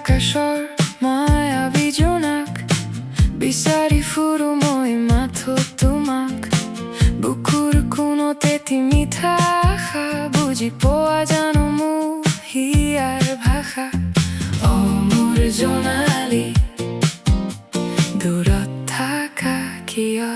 আকাশৰ মায়াবী জোনাক বিচাৰি ফুৰো মই মাথো তোমাক বুকুৰ কোণতে এটি মিঠা আশা বুজি পোৱা জানো মোৰ হিয়াৰ ভাষা অ মোৰ জোনালী দূৰত থাকা কিয়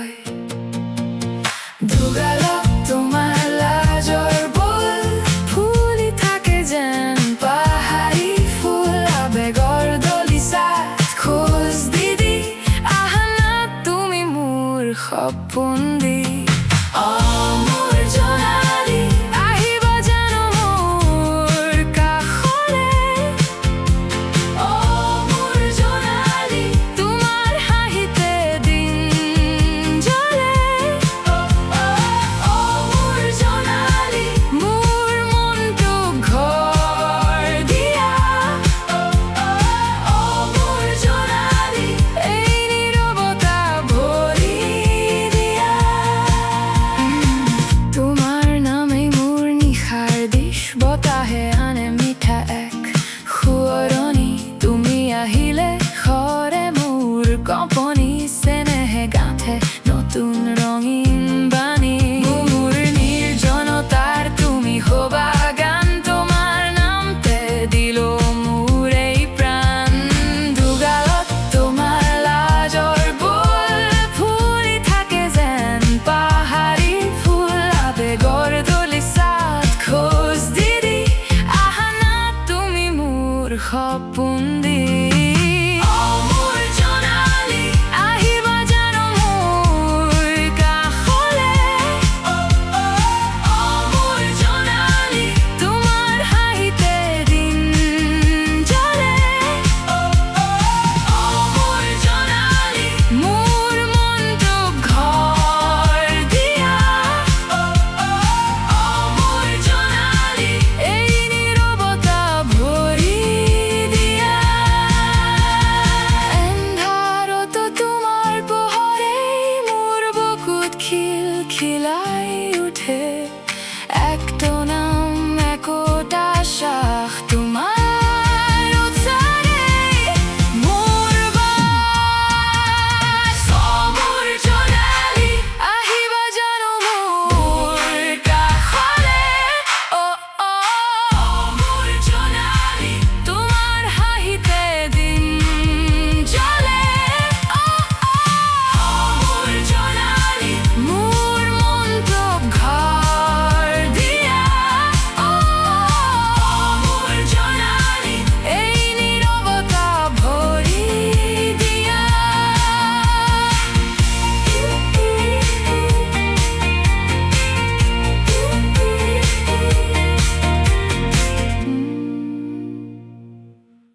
দুগালত তোমাৰ লাজৰ বোল ফুলি থাকে যেন পাহাৰী ফুল আবেগৰ দলিচাত খোজ দি আহা না তুমি মোৰ সপোন দি অ মোৰ জোনালী আহিবা জানো মোৰ কাষলে অ মোৰ জোনালী তোমাৰ হাঁহিতে দিন জ্বলে অ মোৰ জোনালী মোৰ মনটো ঘৰ দিয়া অ মোৰ জোনালী এই নীৰৱতা ভৰি দিয়া তোমাৰ নামেই মোৰ নিশাৰ দিশ বতাহে আনে মিঠা এক সুৱৰণি তুমি আহিলে সৰে মোৰ কঁপনি চেনেহে গাঁঠে নতুন ৰঙীন বাণী মোৰ নিৰ্জনতাৰ তুমি হবা গান তোমাৰ নামতে দিলো মোৰ এই প্ৰাণ দুগালত তোমাৰ লাজৰ বোল ফুলি থাকে যেন পাহাৰী ফুল আবেগৰ দলিচাত খোজ দি আহা না তুমি মোৰ সপোন দি